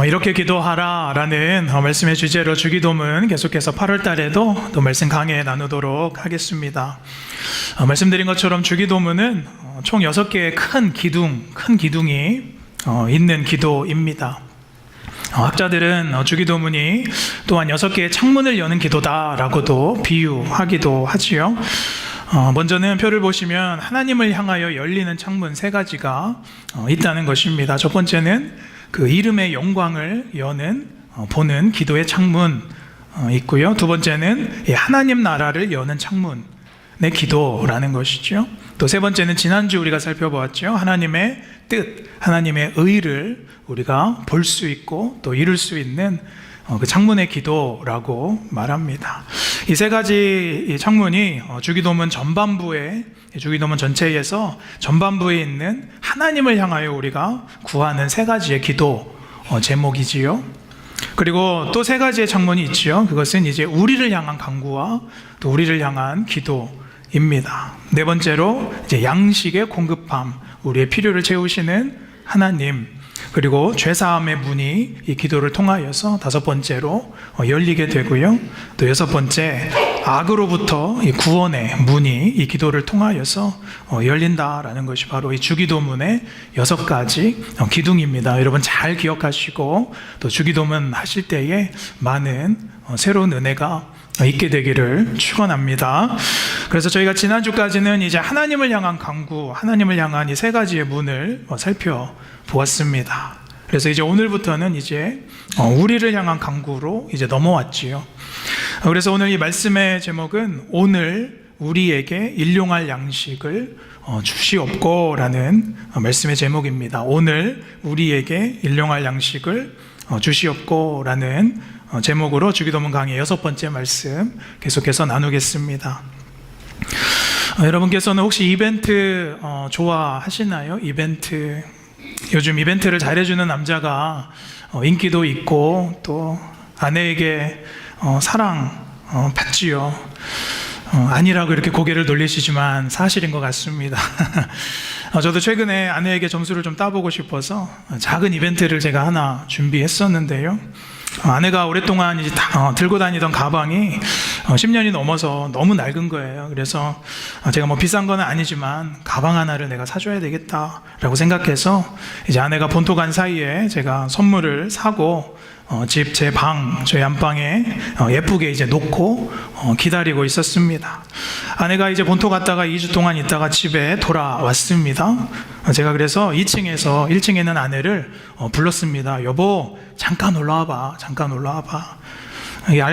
이렇게 기도하라 라는 말씀의 주제로 주기도문 계속해서 8월 달에도 또 말씀 강해 나누도록 하겠습니다. 말씀드린 것처럼 주기도문은 총 6개의 큰 기둥이 있는 기도입니다. 학자들은 주기도문이 또한 6개의 창문을 여는 기도다라고도 비유하기도 하지요. 먼저는 표를 보시면 하나님을 향하여 열리는 창문 3가지가 있다는 것입니다. 첫 번째는 그 이름의 영광을 보는 기도의 창문 있고요. 두 번째는 하나님 나라를 여는 창문의 기도라는 것이죠. 또 세 번째는 지난주 우리가 살펴보았죠. 하나님의 뜻, 하나님의 의를 우리가 볼 수 있고 또 이룰 수 있는 그 창문의 기도라고 말합니다. 이 3가지 창문이 주기도문 전체에서 전반부에 있는 하나님을 향하여 우리가 구하는 3가지의 기도 제목이지요. 그리고 또 3가지의 창문이 있지요. 그것은 이제 우리를 향한 간구와 또 우리를 향한 기도입니다. 네 번째로 이제 양식의 공급함, 우리의 필요를 채우시는 하나님, 그리고 죄사함의 문이 이 기도를 통하여서 5번째로 열리게 되고요. 또 6번째, 악으로부터 이 구원의 문이 이 기도를 통하여서 열린다라는 것이 바로 이 주기도문의 6가지 기둥입니다. 여러분 잘 기억하시고 또 주기도문 하실 때에 많은 새로운 은혜가 있게 되기를 축원합니다. 그래서 저희가 지난주까지는 이제 하나님을 향한 간구, 하나님을 향한 이 3가지의 문을 살펴보았습니다. 그래서 이제 오늘부터는 이제 우리를 향한 간구로 이제 넘어왔지요. 그래서 오늘 이 말씀의 제목은 오늘 우리에게 일용할 양식을 주시옵고라는 말씀의 제목입니다. 오늘 우리에게 일용할 양식을 주시옵고라는 제목으로 주기도문 강의 6번째 말씀 계속해서 나누겠습니다. 여러분께서는 혹시 이벤트 좋아하시나요? 이벤트, 요즘 이벤트를 잘해주는 남자가 인기도 있고 또 아내에게 사랑 받지요. 아니라고 이렇게 고개를 돌리시지만 사실인 것 같습니다. 저도 최근에 아내에게 점수를 좀 따보고 싶어서 작은 이벤트를 제가 하나 준비했었는데요. 아내가 오랫동안 이제 들고 다니던 가방이 10년이 넘어서 너무 낡은 거예요. 그래서 제가 뭐 비싼 건 아니지만 가방 하나를 내가 사줘야 되겠다라고 생각해서 이제 아내가 본토 간 사이에 제가 선물을 사고 집 저희 안방에 예쁘게 이제 놓고 기다리고 있었습니다. 아내가 이제 본토 갔다가 2주 동안 있다가 집에 돌아왔습니다. 제가 그래서 2층에서 1층에 있는 아내를 불렀습니다. 여보, 잠깐 올라와봐.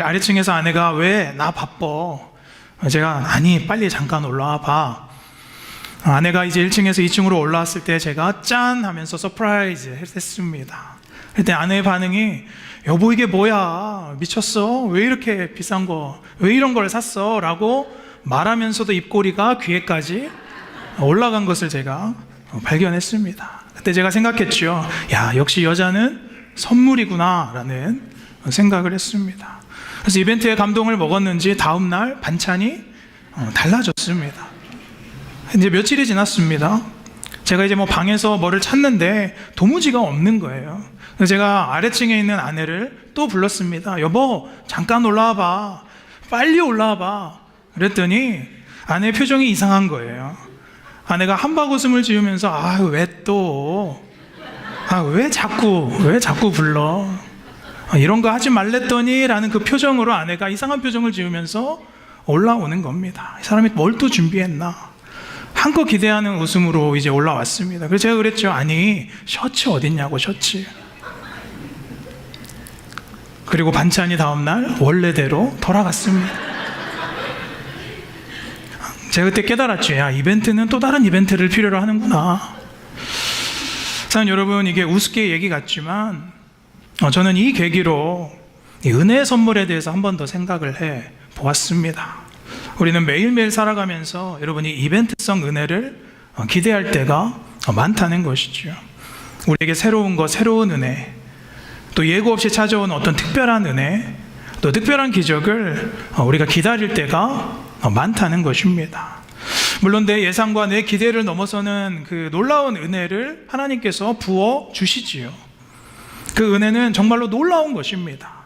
아래층에서 아내가 왜 나 바빠? 제가 아니 빨리 잠깐 올라와봐. 아내가 이제 1층에서 2층으로 올라왔을 때 제가 짠 하면서 서프라이즈 했습니다. 그때 아내의 반응이 여보 이게 뭐야, 미쳤어, 왜 이렇게 비싼 거, 왜 이런 걸 샀어? 라고 말하면서도 입꼬리가 귀에까지 올라간 것을 제가 발견했습니다. 그때 제가 생각했죠. 야, 역시 여자는 선물이구나 라는 생각을 했습니다. 그래서 이벤트에 감동을 먹었는지 다음날 반찬이 달라졌습니다. 이제 며칠이 지났습니다. 제가 이제 방에서 뭐를 찾는데 도무지가 없는 거예요. 그래서 제가 아래층에 있는 아내를 또 불렀습니다. 여보, 잠깐 올라와봐. 빨리 올라와봐. 그랬더니 아내의 표정이 이상한 거예요. 아내가 한바구음을 지으면서 왜 자꾸 불러? 이런 거 하지 말랬더니 라는 그 표정으로 아내가 이상한 표정을 지으면서 올라오는 겁니다. 이 사람이 뭘 또 준비했나? 한껏 기대하는 웃음으로 이제 올라왔습니다. 그래서 제가 그랬죠. 아니, 셔츠 어딨냐고, 셔츠. 그리고 반찬이 다음날 원래대로 돌아갔습니다. 제가 그때 깨달았죠. 야, 이벤트는 또 다른 이벤트를 필요로 하는구나. 사랑하는 여러분, 이게 우습게 얘기 같지만 저는 이 계기로 이 은혜의 선물에 대해서 한 번 더 생각을 해 보았습니다. 우리는 매일매일 살아가면서 여러분이 이벤트성 은혜를 기대할 때가 많다는 것이죠. 우리에게 새로운 것, 새로운 은혜, 또 예고 없이 찾아오는 어떤 특별한 은혜, 또 특별한 기적을 우리가 기다릴 때가 많다는 것입니다. 물론 내 예상과 내 기대를 넘어서는 그 놀라운 은혜를 하나님께서 부어 주시지요. 그 은혜는 정말로 놀라운 것입니다.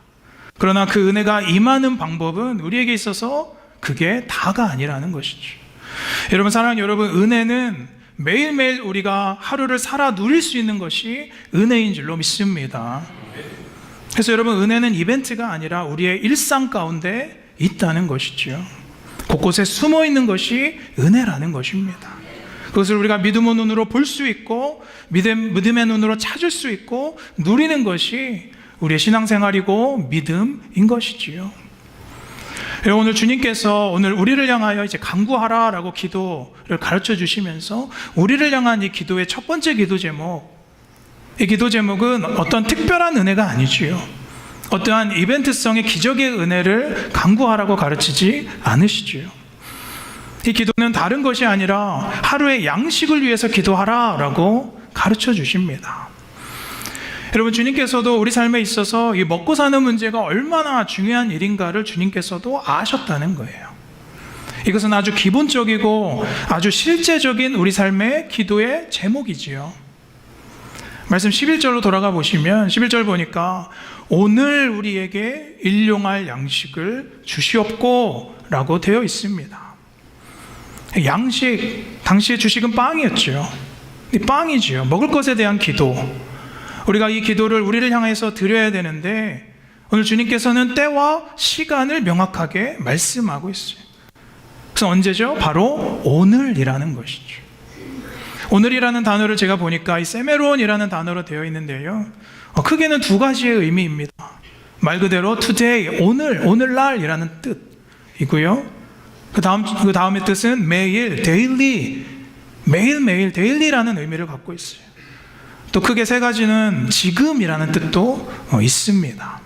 그러나 그 은혜가 임하는 방법은 우리에게 있어서 그게 다가 아니라는 것이죠. 여러분, 사랑하는 여러분, 은혜는 매일매일 우리가 하루를 살아 누릴 수 있는 것이 은혜인 줄로 믿습니다. 그래서 여러분, 은혜는 이벤트가 아니라 우리의 일상 가운데 있다는 것이죠. 곳곳에 숨어 있는 것이 은혜라는 것입니다. 그것을 우리가 믿음의 눈으로 볼 수 있고 믿음의 눈으로 찾을 수 있고 누리는 것이 우리의 신앙생활이고 믿음인 것이지요. 오늘 주님께서 오늘 우리를 향하여 이제 간구하라라고 기도를 가르쳐 주시면서 우리를 향한 이 기도의 첫 번째 기도 제목, 이 기도 제목은 어떤 특별한 은혜가 아니지요. 어떠한 이벤트성의 기적의 은혜를 간구하라고 가르치지 않으시지요. 이 기도는 다른 것이 아니라 하루의 양식을 위해서 기도하라라고 가르쳐 주십니다. 여러분, 주님께서도 우리 삶에 있어서 이 먹고 사는 문제가 얼마나 중요한 일인가를 주님께서도 아셨다는 거예요. 이것은 아주 기본적이고 아주 실제적인 우리 삶의 기도의 제목이지요. 말씀 11절로 돌아가 보시면 11절 보니까 오늘 우리에게 일용할 양식을 주시옵고 라고 되어 있습니다. 양식, 당시의 주식은 빵이었죠. 빵이지요. 먹을 것에 대한 기도. 우리가 이 기도를 우리를 향해서 드려야 되는데 오늘 주님께서는 때와 시간을 명확하게 말씀하고 있어요. 그래서 언제죠? 바로 오늘이라는 것이죠. 오늘이라는 단어를 제가 보니까 이 세메론이라는 단어로 되어 있는데요, 크게는 두 가지의 의미입니다. 말 그대로 today, 오늘날이라는 뜻이고요. 그 다음의 뜻은 매일, daily, 매일매일, daily라는 의미를 갖고 있어요. 또 크게 세 가지는 지금이라는 뜻도 있습니다.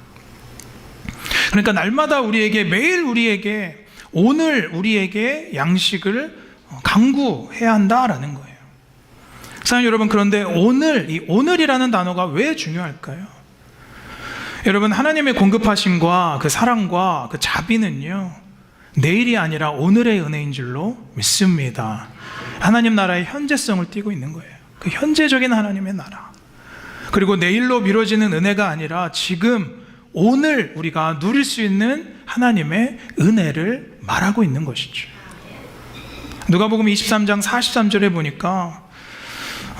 그러니까 날마다 우리에게, 매일 우리에게, 오늘 우리에게 양식을 간구해야 한다라는 거예요. 사랑하는 여러분, 그런데 이 오늘이라는 단어가 왜 중요할까요? 여러분, 하나님의 공급하심과 그 사랑과 그 자비는요, 내일이 아니라 오늘의 은혜인 줄로 믿습니다. 하나님 나라의 현재성을 띠고 있는 거예요. 그 현재적인 하나님의 나라. 그리고 내일로 미뤄지는 은혜가 아니라 지금, 오늘 우리가 누릴 수 있는 하나님의 은혜를 말하고 있는 것이죠. 누가복음 23장 43절에 보니까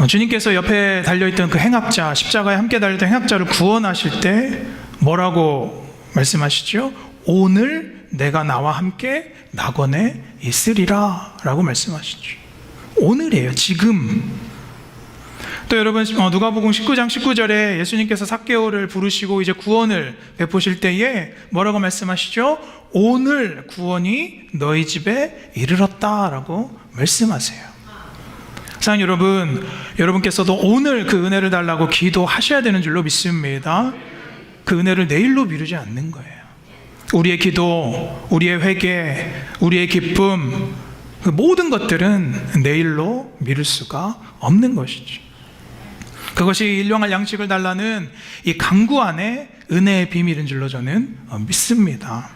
주님께서 옆에 달려있던 그 행악자, 십자가에 함께 달렸던 행악자를 구원하실 때 뭐라고 말씀하시죠? 오늘 내가 나와 함께 낙원에 있으리라 라고 말씀하시죠. 오늘이에요. 지금. 또 여러분, 누가복음 19장 19절에 예수님께서 삭개오를 부르시고 이제 구원을 베푸실 때에 뭐라고 말씀하시죠? 오늘 구원이 너희 집에 이르렀다라고 말씀하세요. 사랑하는 여러분, 여러분께서도 오늘 그 은혜를 달라고 기도하셔야 되는 줄로 믿습니다. 그 은혜를 내일로 미루지 않는 거예요. 우리의 기도, 우리의 회개, 우리의 기쁨, 그 모든 것들은 내일로 미룰 수가 없는 것이죠. 그것이 일용할 양식을 달라는 이 간구 안에 은혜의 비밀인 줄로 저는 믿습니다.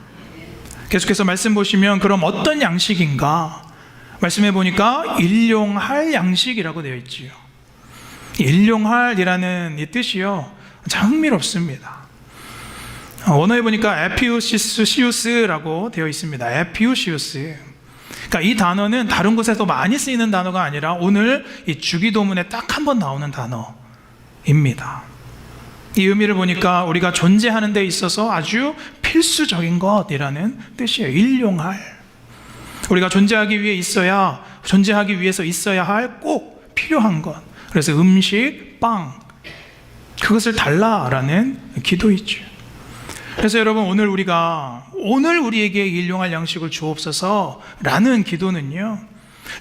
계속해서 말씀 보시면 그럼 어떤 양식인가? 말씀해 보니까 일용할 양식이라고 되어 있지요. 일용할이라는 이 뜻이요, 참 흥미롭습니다. 원어에 보니까 에피우시우스라고 되어 있습니다. 에피우시우스. 그러니까 이 단어는 다른 곳에서 많이 쓰이는 단어가 아니라 오늘 이 주기도문에 딱 한 번 나오는 단어입니다. 이 의미를 보니까 우리가 존재하는 데 있어서 아주 필수적인 것이라는 뜻이에요. 일용할. 우리가 존재하기 위해서 있어야 할 꼭 필요한 것. 그래서 음식, 빵, 그것을 달라라는 기도이죠. 그래서 여러분, 오늘 우리에게 일용할 양식을 주옵소서라는 기도는요,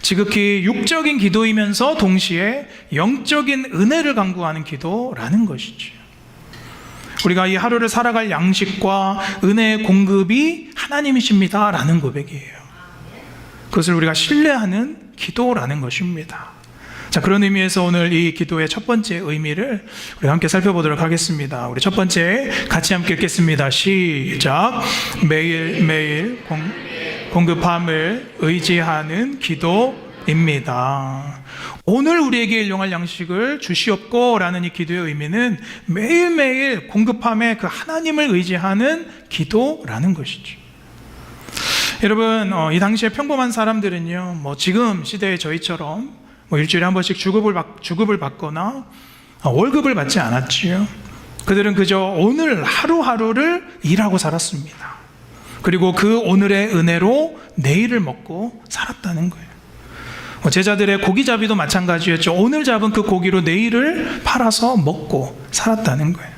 지극히 육적인 기도이면서 동시에 영적인 은혜를 간구하는 기도라는 것이죠. 우리가 이 하루를 살아갈 양식과 은혜의 공급이 하나님이십니다라는 고백이에요. 그것을 우리가 신뢰하는 기도라는 것입니다. 자, 그런 의미에서 오늘 이 기도의 첫 번째 의미를 우리 함께 살펴보도록 하겠습니다. 우리 첫 번째 같이 함께 읽겠습니다. 시작. 매일매일 공급함을 의지하는 기도 입니다. 오늘 우리에게 일용할 양식을 주시옵고 라는 이 기도의 의미는 매일매일 공급함에 그 하나님을 의지하는 기도라는 것이죠. 여러분, 이 당시에 평범한 사람들은요, 지금 시대의 저희처럼 일주일에 한 번씩 주급을 받거나 월급을 받지 않았지요. 그들은 그저 오늘 하루하루를 일하고 살았습니다. 그리고 그 오늘의 은혜로 내일을 먹고 살았다는 거예요. 제자들의 고기잡이도 마찬가지였죠. 오늘 잡은 그 고기로 내일을 팔아서 먹고 살았다는 거예요.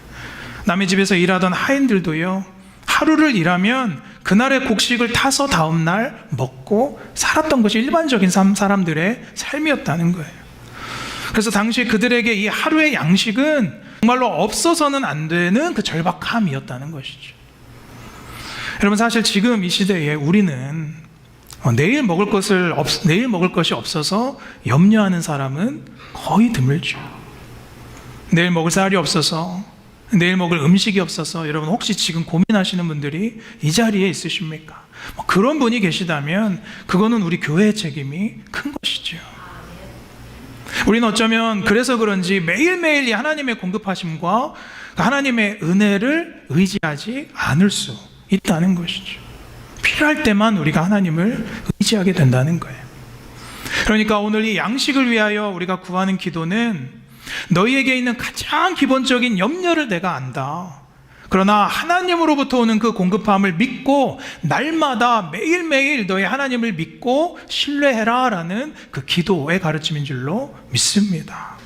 남의 집에서 일하던 하인들도요, 하루를 일하면 그날의 곡식을 타서 다음날 먹고 살았던 것이 일반적인 사람들의 삶이었다는 거예요. 그래서 당시 그들에게 이 하루의 양식은 정말로 없어서는 안 되는 그 절박함이었다는 것이죠. 여러분, 사실 지금 이 시대에 우리는 내일 먹을 것이 없어서 염려하는 사람은 거의 드물죠. 내일 먹을 쌀이 없어서, 내일 먹을 음식이 없어서 여러분 혹시 지금 고민하시는 분들이 이 자리에 있으십니까? 그런 분이 계시다면 그거는 우리 교회의 책임이 큰 것이죠. 우리는 어쩌면 그래서 그런지 매일매일 이 하나님의 공급하심과 하나님의 은혜를 의지하지 않을 수 있다는 것이죠. 필요할 때만 우리가 하나님을 의지하게 된다는 거예요. 그러니까 오늘 이 양식을 위하여 우리가 구하는 기도는 너희에게 있는 가장 기본적인 염려를 내가 안다. 그러나 하나님으로부터 오는 그 공급함을 믿고 날마다 매일매일 너희 하나님을 믿고 신뢰해라 라는 그 기도의 가르침인 줄로 믿습니다.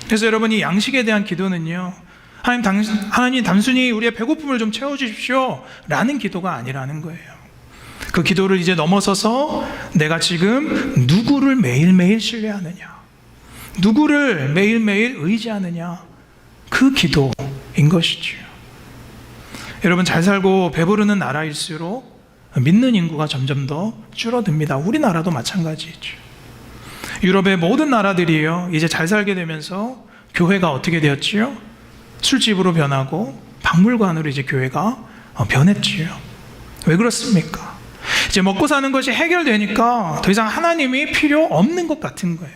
그래서 여러분, 이 양식에 대한 기도는요, 하나님 단순히 우리의 배고픔을 좀 채워주십시오 라는 기도가 아니라는 거예요. 그 기도를 이제 넘어서서 내가 지금 누구를 매일매일 신뢰하느냐, 누구를 매일매일 의지하느냐, 그 기도인 것이죠. 여러분, 잘 살고 배부르는 나라일수록 믿는 인구가 점점 더 줄어듭니다. 우리나라도 마찬가지죠. 유럽의 모든 나라들이요, 이제 잘 살게 되면서 교회가 어떻게 되었지요? 술집으로 변하고 박물관으로 이제 교회가 변했지요. 왜 그렇습니까? 이제 먹고 사는 것이 해결되니까 더 이상 하나님이 필요 없는 것 같은 거예요.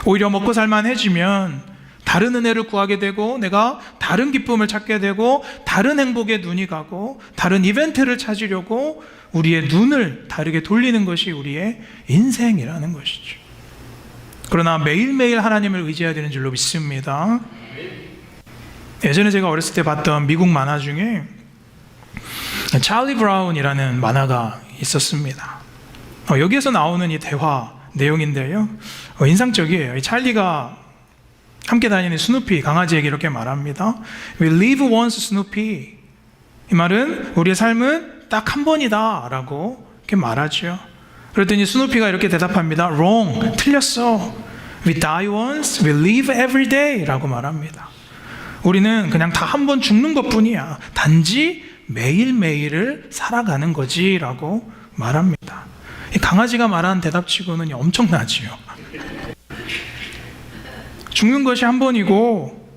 오히려 먹고 살만해지면 다른 은혜를 구하게 되고, 내가 다른 기쁨을 찾게 되고, 다른 행복에 눈이 가고, 다른 이벤트를 찾으려고 우리의 눈을 다르게 돌리는 것이 우리의 인생이라는 것이죠. 그러나 매일매일 하나님을 의지해야 되는 줄로 믿습니다. 예전에 제가 어렸을 때 봤던 미국 만화 중에 찰리 브라운이라는 만화가 있었습니다. 여기에서 나오는 이 대화 내용인데요, 인상적이에요. 이 찰리가 함께 다니는 스누피 강아지에게 이렇게 말합니다. We live once, 스누피. 이 말은 우리의 삶은 딱 한 번이다 라고 이렇게 말하죠. 그랬더니 스누피가 이렇게 대답합니다. Wrong, 틀렸어. We die once, we live every day 라고 말합니다. 우리는 그냥 다 한 번 죽는 것 뿐이야. 단지 매일매일을 살아가는 거지 라고 말합니다. 이 강아지가 말하는 대답치고는 엄청나지요. 죽는 것이 한 번이고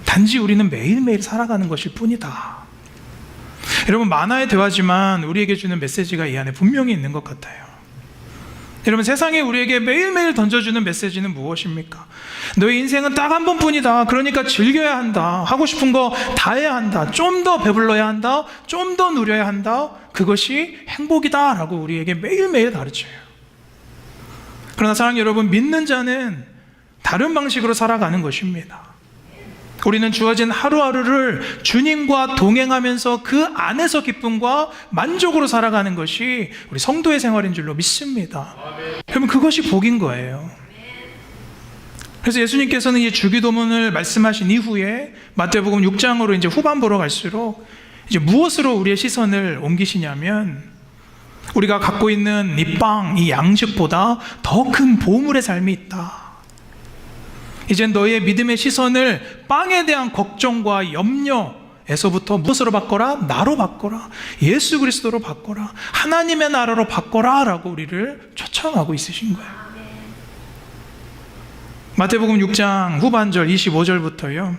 단지 우리는 매일매일 살아가는 것일 뿐이다. 여러분, 만화의 대화지만 우리에게 주는 메시지가 이 안에 분명히 있는 것 같아요. 여러분, 세상에 우리에게 매일매일 던져주는 메시지는 무엇입니까? 너의 인생은 딱 한 번뿐이다. 그러니까 즐겨야 한다. 하고 싶은 거 다 해야 한다. 좀 더 배불러야 한다. 좀 더 누려야 한다. 그것이 행복이다 라고 우리에게 매일매일 가르쳐요. 그러나 사랑하는 여러분, 믿는 자는 다른 방식으로 살아가는 것입니다. 우리는 주어진 하루하루를 주님과 동행하면서 그 안에서 기쁨과 만족으로 살아가는 것이 우리 성도의 생활인 줄로 믿습니다. 여러분, 그것이 복인 거예요. 그래서 예수님께서는 이 주기도문을 말씀하신 이후에 마태복음 6장으로 이제 후반부로 갈수록 이제 무엇으로 우리의 시선을 옮기시냐면, 우리가 갖고 있는 이 빵, 이 양식보다 더 큰 보물의 삶이 있다. 이젠 너의 믿음의 시선을 빵에 대한 걱정과 염려에서부터 무엇으로 바꿔라? 나로 바꿔라. 예수 그리스도로 바꿔라. 하나님의 나라로 바꿔라 라고 우리를 초청하고 있으신 거예요. 마태복음 6장 후반절 25절부터요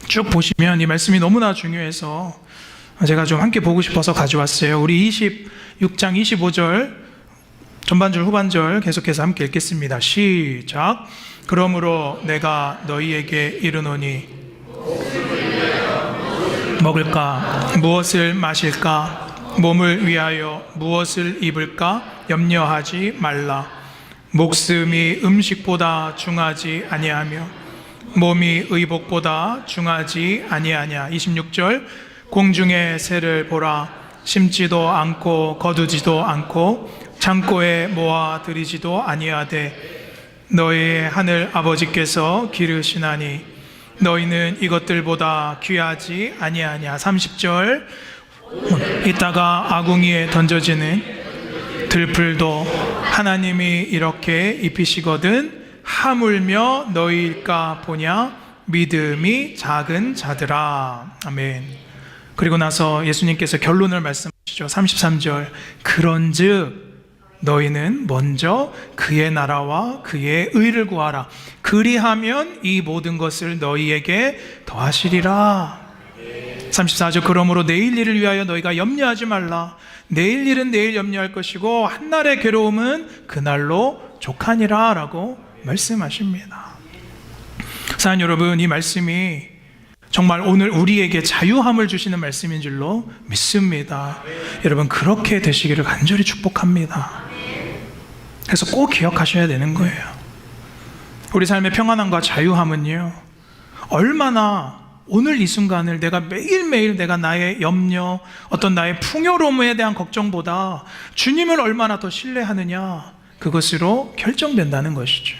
쭉 보시면 이 말씀이 너무나 중요해서 제가 좀 함께 보고 싶어서 가져왔어요. 우리 26장 25절 전반절 후반절 계속해서 함께 읽겠습니다. 시작. 그러므로 내가 너희에게 이르노니 먹을까 무엇을 마실까 몸을 위하여 무엇을 입을까 염려하지 말라. 목숨이 음식보다 중하지 아니하며 몸이 의복보다 중하지 아니하냐. 26절. 공중의 새를 보라. 심지도 않고 거두지도 않고 창고에 모아 들이지도 아니하되 너희 하늘 아버지께서 기르시나니 너희는 이것들보다 귀하지 아니하냐. 30절. 이따가 아궁이에 던져지는 들풀도 하나님이 이렇게 입히시거든 하물며 너희일까 보냐. 믿음이 작은 자들아. 아멘. 그리고 나서 예수님께서 결론을 말씀하시죠. 33절. 그런즉 너희는 먼저 그의 나라와 그의 의를 구하라. 그리하면 이 모든 것을 너희에게 더하시리라. 34절. 그러므로 내일 일을 위하여 너희가 염려하지 말라. 내일 일은 내일 염려할 것이고 한날의 괴로움은 그날로 족하니라 라고 말씀하십니다. 사랑하는 여러분, 이 말씀이 정말 오늘 우리에게 자유함을 주시는 말씀인 줄로 믿습니다. 여러분, 그렇게 되시기를 간절히 축복합니다. 그래서 꼭 기억하셔야 되는 거예요. 우리 삶의 평안함과 자유함은요, 얼마나 오늘 이 순간을 내가 매일매일 내가 나의 염려, 어떤 나의 풍요로움에 대한 걱정보다 주님을 얼마나 더 신뢰하느냐, 그것으로 결정된다는 것이죠.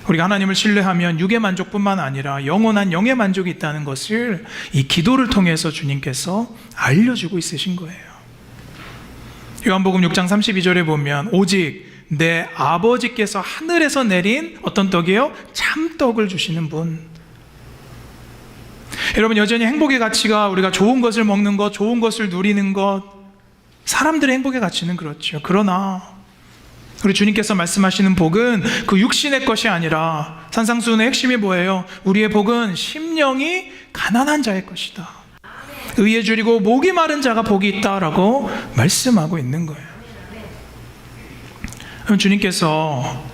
우리가 하나님을 신뢰하면 육의 만족뿐만 아니라 영원한 영의 만족이 있다는 것을 이 기도를 통해서 주님께서 알려주고 있으신 거예요. 요한복음 6장 32절에 보면 오직 내 아버지께서 하늘에서 내린 어떤 떡이요? 참떡을 주시는 분. 여러분, 여전히 행복의 가치가 우리가 좋은 것을 먹는 것, 좋은 것을 누리는 것, 사람들의 행복의 가치는 그렇죠. 그러나 우리 주님께서 말씀하시는 복은 그 육신의 것이 아니라, 산상수훈의 핵심이 뭐예요? 우리의 복은 심령이 가난한 자의 것이다. 의에 줄이고 목이 마른 자가 복이 있다라고 말씀하고 있는 거예요. 그럼 주님께서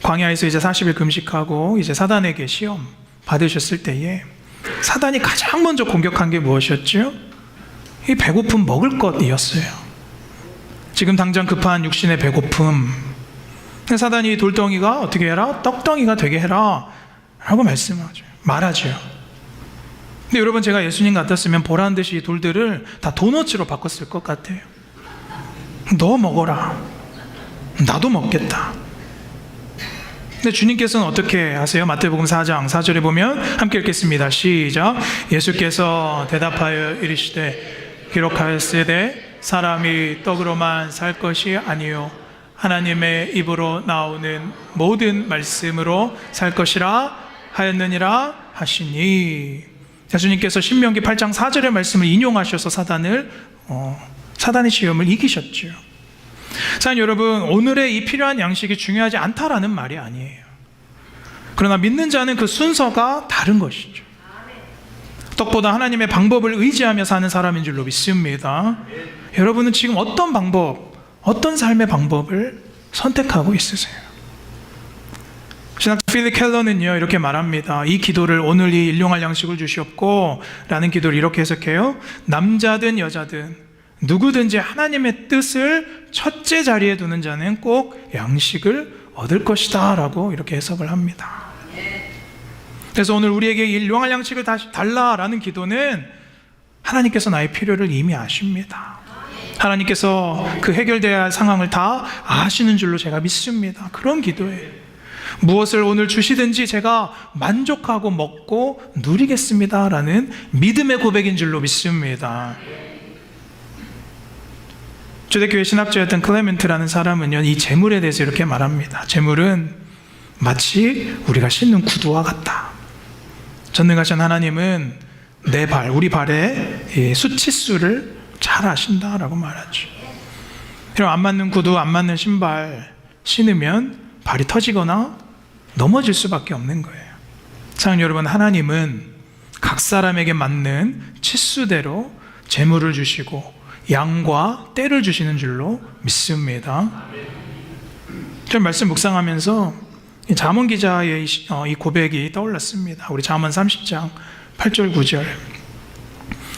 광야에서 이제 40일 금식하고 이제 사단에게 시험 받으셨을 때에 사단이 가장 먼저 공격한 게 무엇이었죠? 이 배고픔, 먹을 것이었어요. 지금 당장 급한 육신의 배고픔. 사단이 돌덩이가 어떻게 해라? 떡덩이가 되게 해라 라고 말하죠. 근데 여러분, 제가 예수님 같았으면 보란 듯이 이 돌들을 다 도너츠로 바꿨을 것 같아요. 너 먹어라. 나도 먹겠다. 근데 주님께서는 어떻게 하세요? 마태복음 4장 4절에 보면 함께 읽겠습니다. 시작. 예수께서 대답하여 이르시되 기록하였으되 사람이 떡으로만 살 것이 아니요 하나님의 입으로 나오는 모든 말씀으로 살 것이라 하였느니라 하시니. 예수님께서 신명기 8장 4절의 말씀을 인용하셔서 사단의 시험을 이기셨죠. 사랑하는 여러분, 오늘의 이 필요한 양식이 중요하지 않다라는 말이 아니에요. 그러나 믿는 자는 그 순서가 다른 것이죠. 떡보다 하나님의 방법을 의지하며 사는 사람인 줄로 믿습니다. 여러분은 지금 어떤 방법, 어떤 삶의 방법을 선택하고 있으세요? 신학자 필립 켈러는요, 이렇게 말합니다. 이 기도를, 오늘 이 일용할 양식을 주시옵고 라는 기도를 이렇게 해석해요. 남자든 여자든 누구든지 하나님의 뜻을 첫째 자리에 두는 자는 꼭 양식을 얻을 것이다 라고 이렇게 해석을 합니다. 그래서 오늘 우리에게 일용할 양식을 다시 달라라는 기도는 하나님께서 나의 필요를 이미 아십니다. 하나님께서 그 해결돼야 할 상황을 다 아시는 줄로 제가 믿습니다. 그런 기도예요. 무엇을 오늘 주시든지 제가 만족하고 먹고 누리겠습니다 라는 믿음의 고백인 줄로 믿습니다. 초대교회 신학자였던 클레멘트라는 사람은요, 이 재물에 대해서 이렇게 말합니다. 재물은 마치 우리가 신는 구두와 같다. 전능하신 하나님은 내 발, 우리 발의 수치수를 잘 아신다라고 말하죠. 그럼 안 맞는 구두, 안 맞는 신발 신으면 발이 터지거나 넘어질 수밖에 없는 거예요. 사랑하는 여러분, 하나님은 각 사람에게 맞는 치수대로 재물을 주시고 양과 떼를 주시는 줄로 믿습니다. 저 말씀 묵상하면서 잠언 기자의 이 고백이 떠올랐습니다. 우리 잠언 30장 8절 9절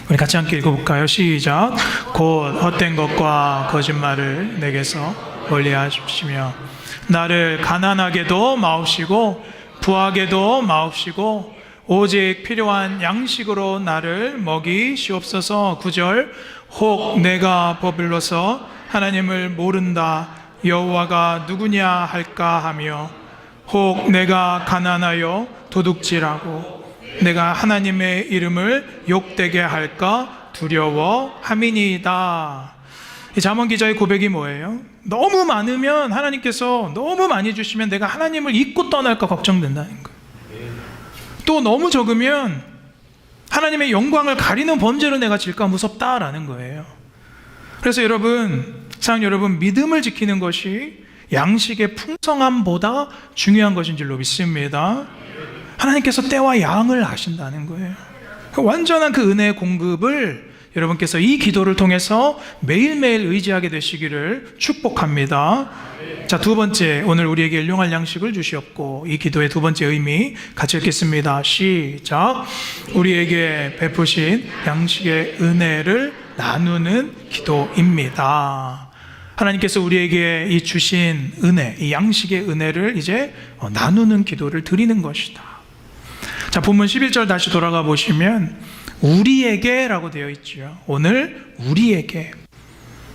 우리 같이 함께 읽어볼까요? 시작. 곧 헛된 것과 거짓말을 내게서 멀리하십시며 나를 가난하게도 마옵시고 부하게도 마옵시고 오직 필요한 양식으로 나를 먹이시옵소서. 9절 혹 내가 버블러서 하나님을 모른다 여호와가 누구냐 할까 하며 혹 내가 가난하여 도둑질하고 내가 하나님의 이름을 욕되게 할까 두려워함이니이다. 이 잠언 기자의 고백이 뭐예요? 너무 많으면 하나님께서 너무 많이 주시면 내가 하나님을 잊고 떠날까 걱정된다는 거예요. 또 너무 적으면 하나님의 영광을 가리는 범죄로 내가 질까 무섭다라는 거예요. 그래서 사랑하는 여러분, 믿음을 지키는 것이 양식의 풍성함보다 중요한 것인 줄로 믿습니다. 하나님께서 때와 양을 아신다는 거예요. 완전한 그 은혜의 공급을 여러분께서 이 기도를 통해서 매일매일 의지하게 되시기를 축복합니다. 자, 두 번째, 오늘 우리에게 일용할 양식을 주시옵고, 이 기도의 두 번째 의미 같이 읽겠습니다. 시작. 우리에게 베푸신 양식의 은혜를 나누는 기도입니다. 하나님께서 우리에게 이 주신 은혜, 이 양식의 은혜를 이제 나누는 기도를 드리는 것이다. 자, 본문 11절 다시 돌아가 보시면 우리에게 라고 되어 있죠. 오늘 우리에게.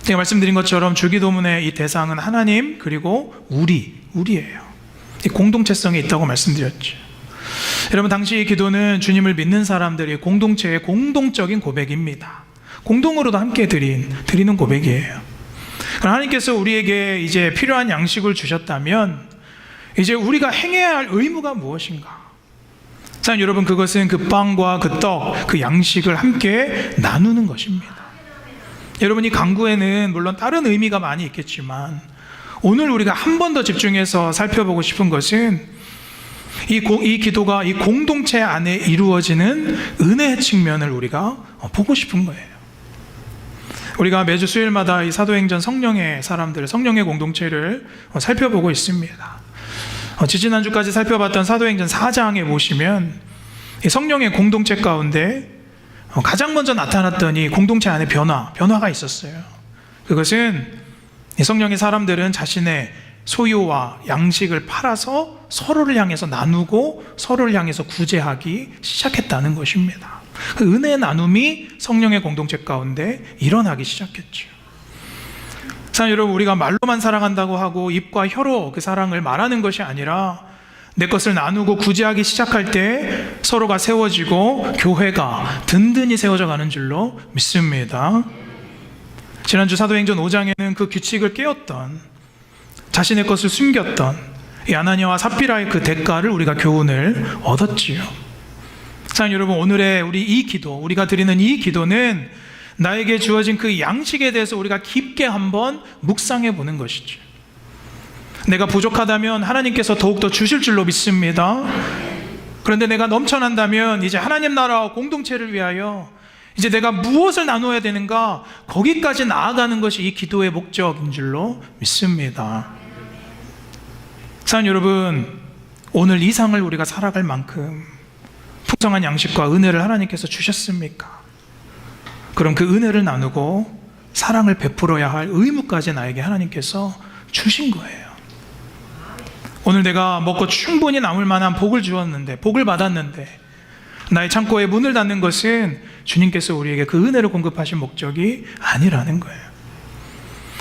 제가 말씀드린 것처럼 주기도문의 이 대상은 하나님 그리고 우리예요. 이 공동체성이 있다고 말씀드렸죠. 여러분, 당시 이 기도는 주님을 믿는 사람들의 공동체의 공동적인 고백입니다. 공동으로도 함께 드리는 고백이에요. 하나님께서 우리에게 이제 필요한 양식을 주셨다면 이제 우리가 행해야 할 의무가 무엇인가? 자, 여러분, 그것은 그 빵과 그 떡, 그 양식을 함께 나누는 것입니다. 여러분, 이 강구에는 물론 다른 의미가 많이 있겠지만 오늘 우리가 한 번 더 집중해서 살펴보고 싶은 것은 이 기도가 이 공동체 안에 이루어지는 은혜의 측면을 우리가 보고 싶은 거예요. 우리가 매주 수요일마다 이 사도행전 성령의 사람들, 성령의 공동체를 살펴보고 있습니다. 지지난주까지 살펴봤던 사도행전 4장에 보시면 이 성령의 공동체 가운데 가장 먼저 나타났던 이 공동체 안에 변화가 있었어요. 그것은 이 성령의 사람들은 자신의 소유와 양식을 팔아서 서로를 향해서 나누고 서로를 향해서 구제하기 시작했다는 것입니다. 그 은혜의 나눔이 성령의 공동체 가운데 일어나기 시작했죠. 사랑하는 여러분, 우리가 말로만 사랑한다고 하고 입과 혀로 그 사랑을 말하는 것이 아니라 내 것을 나누고 구제하기 시작할 때 서로가 세워지고 교회가 든든히 세워져 가는 줄로 믿습니다. 지난주 사도행전 5장에는 그 규칙을 깨었던, 자신의 것을 숨겼던 이 아나니아와 삽비라의 그 대가를 우리가 교훈을 얻었지요. 사랑하는 여러분, 오늘의 우리가 드리는 이 기도는 나에게 주어진 그 양식에 대해서 우리가 깊게 한번 묵상해 보는 것이죠. 내가 부족하다면 하나님께서 더욱더 주실 줄로 믿습니다. 그런데 내가 넘쳐난다면 이제 하나님 나라와 공동체를 위하여 이제 내가 무엇을 나눠야 되는가, 거기까지 나아가는 것이 이 기도의 목적인 줄로 믿습니다. 사랑하는 여러분, 오늘 이 상을 우리가 살아갈 만큼 풍성한 양식과 은혜를 하나님께서 주셨습니까? 그럼 그 은혜를 나누고 사랑을 베풀어야 할 의무까지 나에게 하나님께서 주신 거예요. 오늘 내가 먹고 충분히 남을 만한 복을 주었는데, 복을 받았는데 나의 창고에 문을 닫는 것은 주님께서 우리에게 그 은혜를 공급하신 목적이 아니라는 거예요.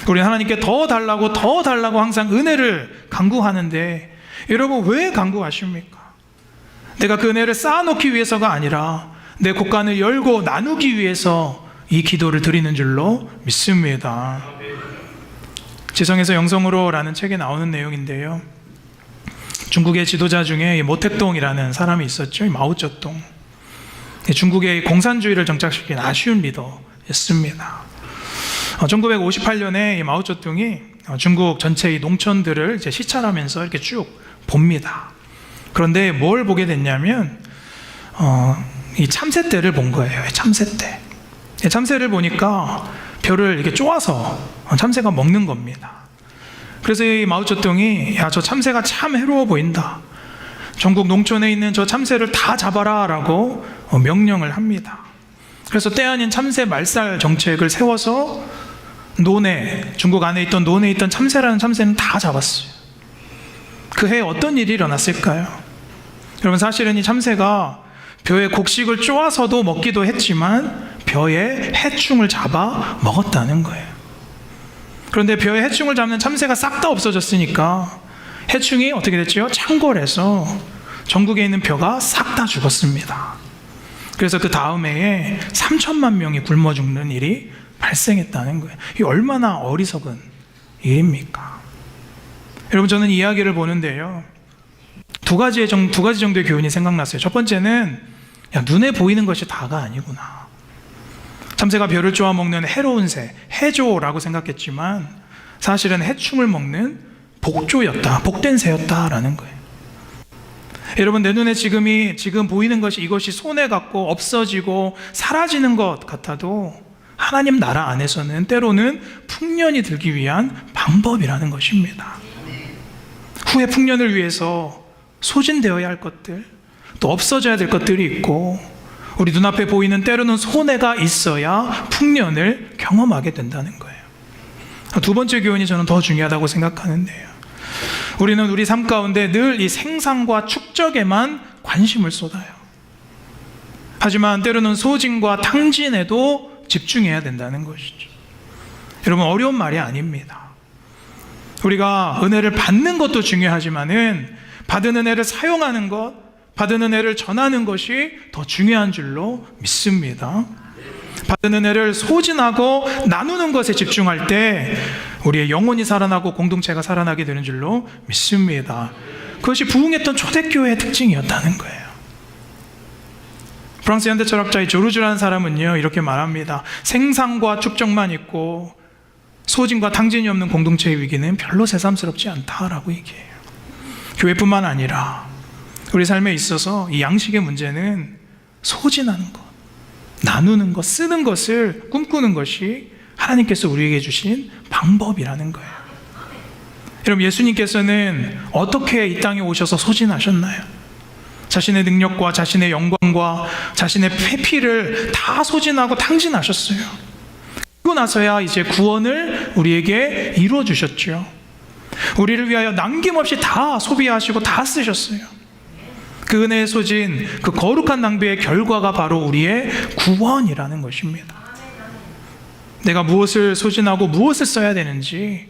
우리는 하나님께 더 달라고 항상 은혜를 간구하는데, 여러분, 왜 간구하십니까? 내가 그 은혜를 쌓아놓기 위해서가 아니라 내 곳간을 열고 나누기 위해서 이 기도를 드리는 줄로 믿습니다. 지성에서 영성으로 라는 책에 나오는 내용인데요, 중국의 지도자 중에 모택동이라는 사람이 있었죠. 마오쩌둥, 중국의 공산주의를 정착시킨 아쉬운 리더였습니다. 1958년에 마오쩌둥이 중국 전체의 농촌들을 이제 시찰하면서 이렇게 쭉 봅니다. 그런데 뭘 보게 됐냐면 이 참새 떼를 본 거예요. 참새 떼. 참새를 보니까 벼를 이렇게 쪼아서 참새가 먹는 겁니다. 그래서 이 마오쩌둥이 야, 저 참새가 참 해로워 보인다. 전국 농촌에 있는 저 참새를 다 잡아라 라고 명령을 합니다. 그래서 때 아닌 참새 말살 정책을 세워서 논에, 중국 안에 있던 논에 있던 참새라는 참새는 다 잡았어요. 그 해에 어떤 일이 일어났을까요? 여러분, 사실은 이 참새가 벼의 곡식을 쪼아서도 먹기도 했지만 벼의 해충을 잡아 먹었다는 거예요. 그런데 벼의 해충을 잡는 참새가 싹 다 없어졌으니까 해충이 어떻게 됐죠? 창궐해서 전국에 있는 벼가 싹 다 죽었습니다. 그래서 그 다음 해에 3천만 명이 굶어 죽는 일이 발생했다는 거예요. 이 얼마나 어리석은 일입니까? 여러분, 저는 이 이야기를 보는데요, 두 가지 정도의 교훈이 생각났어요. 첫 번째는 야, 눈에 보이는 것이 다가 아니구나. 참새가 벼를 쪼아 먹는 해로운 새, 해조라고 생각했지만 사실은 해충을 먹는 복조였다, 복된 새였다라는 거예요. 여러분, 내 눈에 지금 보이는 것이 이것이 손해 갖고 없어지고 사라지는 것 같아도 하나님 나라 안에서는 때로는 풍년이 들기 위한 방법이라는 것입니다. 후에 풍년을 위해서 소진되어야 할 것들, 또 없어져야 될 것들이 있고, 우리 눈앞에 보이는 때로는 손해가 있어야 풍년을 경험하게 된다는 거예요. 두 번째 교훈이 저는 더 중요하다고 생각하는데요, 우리는 우리 삶 가운데 늘 이 생산과 축적에만 관심을 쏟아요. 하지만 때로는 소진과 탕진에도 집중해야 된다는 것이죠. 여러분, 어려운 말이 아닙니다. 우리가 은혜를 받는 것도 중요하지만은 받은 은혜를 사용하는 것, 받은 은혜를 전하는 것이 더 중요한 줄로 믿습니다. 받은 은혜를 소진하고 나누는 것에 집중할 때 우리의 영혼이 살아나고 공동체가 살아나게 되는 줄로 믿습니다. 그것이 부흥했던 초대교회의 특징이었다는 거예요. 프랑스 현대 철학자의 조르주라는 사람은요, 이렇게 말합니다. 생산과 축적만 있고 소진과 탕진이 없는 공동체의 위기는 별로 새삼스럽지 않다라고 얘기해요. 교회뿐만 아니라 우리 삶에 있어서 이 양식의 문제는 소진하는 것, 나누는 것, 쓰는 것을 꿈꾸는 것이 하나님께서 우리에게 주신 방법이라는 거예요. 여러분, 예수님께서는 어떻게 이 땅에 오셔서 소진하셨나요? 자신의 능력과 자신의 영광과 자신의 피를 다 소진하고 탕진하셨어요. 그러고 나서야 이제 구원을 우리에게 이루어 주셨죠. 우리를 위하여 남김없이 다 소비하시고 다 쓰셨어요. 그 은혜의 소진, 그 거룩한 낭비의 결과가 바로 우리의 구원이라는 것입니다. 내가 무엇을 소진하고 무엇을 써야 되는지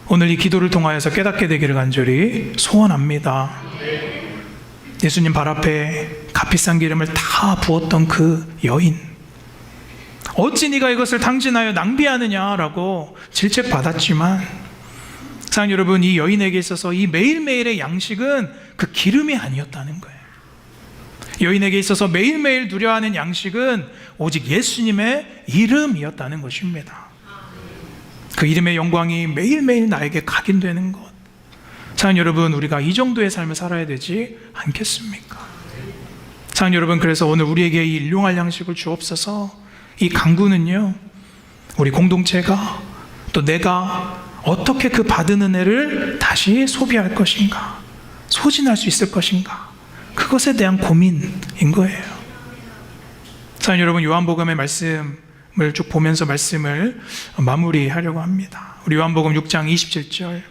오늘 이 기도를 통하여서 깨닫게 되기를 간절히 소원합니다. 예수님 발 앞에 값비싼 기름을 다 부었던 그 여인, 어찌 네가 이것을 탕진하여 낭비하느냐라고 질책받았지만, 사랑하는 여러분, 이 여인에게 있어서 이 매일매일의 양식은 그 기름이 아니었다는 거예요. 여인에게 있어서 매일매일 누려야 하는 양식은 오직 예수님의 이름이었다는 것입니다. 그 이름의 영광이 매일매일 나에게 각인되는 것. 사랑하는 여러분, 우리가 이 정도의 삶을 살아야 되지 않겠습니까? 사랑하는 여러분, 그래서 오늘 우리에게 이 일용할 양식을 주옵소서. 이 강구는요, 우리 공동체가, 또 내가 어떻게 그 받은 은혜를 다시 소비할 것인가, 소진할 수 있을 것인가, 그것에 대한 고민인 거예요. 사랑하는 여러분, 요한복음의 말씀을 쭉 보면서 말씀을 마무리하려고 합니다. 우리 요한복음 6장 27절,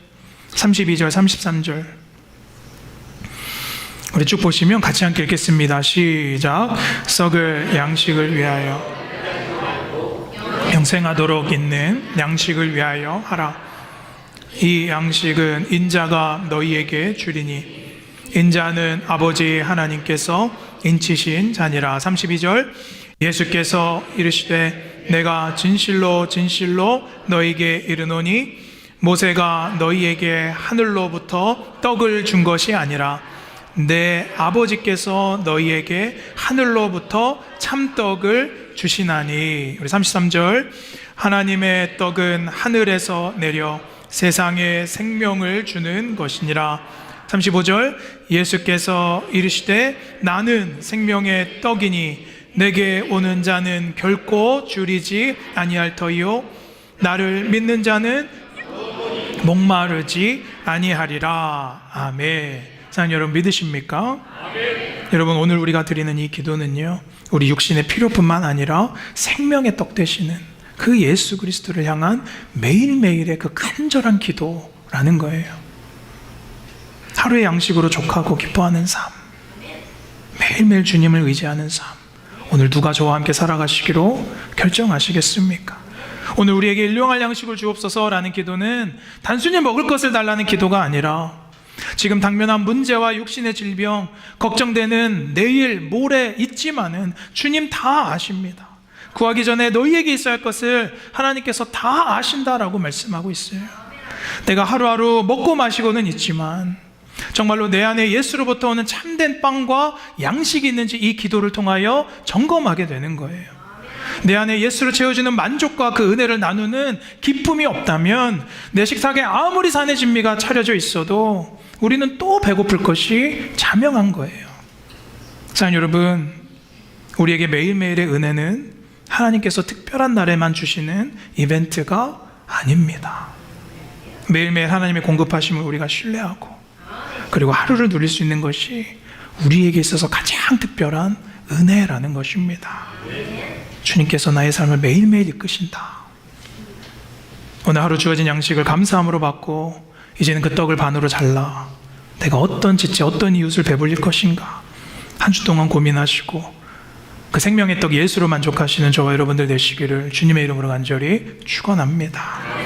32절, 33절 우리 쭉 보시면 같이 함께 읽겠습니다. 시작. 썩을 양식을 위하여 영생하도록 있는 양식을 위하여 하라. 이 양식은 인자가 너희에게 주리니 인자는 아버지 하나님께서 인치신 자니라. 32절. 예수께서 이르시되 내가 진실로 진실로 너희에게 이르노니 모세가 너희에게 하늘로부터 떡을 준 것이 아니라 내 아버지께서 너희에게 하늘로부터 참떡을 주시나니. 우리 33절. 하나님의 떡은 하늘에서 내려 세상에 생명을 주는 것이니라. 35절. 예수께서 이르시되 나는 생명의 떡이니 내게 오는 자는 결코 줄이지 아니할 터이요 나를 믿는 자는 목마르지 아니하리라. 아멘. 사랑하는 여러분, 믿으십니까? 아멘. 여러분, 오늘 우리가 드리는 이 기도는요, 우리 육신의 필요뿐만 아니라 생명의 떡 되시는 그 예수 그리스도를 향한 매일매일의 그 간절한 기도라는 거예요. 하루의 양식으로 족하고 기뻐하는 삶, 매일매일 주님을 의지하는 삶, 오늘 누가 저와 함께 살아가시기로 결정하시겠습니까? 오늘 우리에게 일용할 양식을 주옵소서라는 기도는 단순히 먹을 것을 달라는 기도가 아니라 지금 당면한 문제와 육신의 질병, 걱정되는 내일, 모레 있지만은 주님 다 아십니다. 구하기 전에 너희에게 있어야 할 것을 하나님께서 다 아신다라고 말씀하고 있어요. 내가 하루하루 먹고 마시고는 있지만 정말로 내 안에 예수로부터 오는 참된 빵과 양식이 있는지 이 기도를 통하여 점검하게 되는 거예요. 내 안에 예수로 채워주는 만족과 그 은혜를 나누는 기쁨이 없다면 내 식탁에 아무리 산의 진미가 차려져 있어도 우리는 또 배고플 것이 자명한 거예요. 사랑하는 여러분, 우리에게 매일매일의 은혜는 하나님께서 특별한 날에만 주시는 이벤트가 아닙니다. 매일매일 하나님의 공급하심을 우리가 신뢰하고 그리고 하루를 누릴 수 있는 것이 우리에게 있어서 가장 특별한 은혜라는 것입니다. 주님께서 나의 삶을 매일매일 이끄신다. 오늘 하루 주어진 양식을 감사함으로 받고 이제는 그 떡을 반으로 잘라 내가 어떤 지체, 어떤 이웃을 배불릴 것인가 한 주 동안 고민하시고 그 생명의 떡 예수로 만족하시는 저와 여러분들 되시기를 주님의 이름으로 간절히 축원합니다.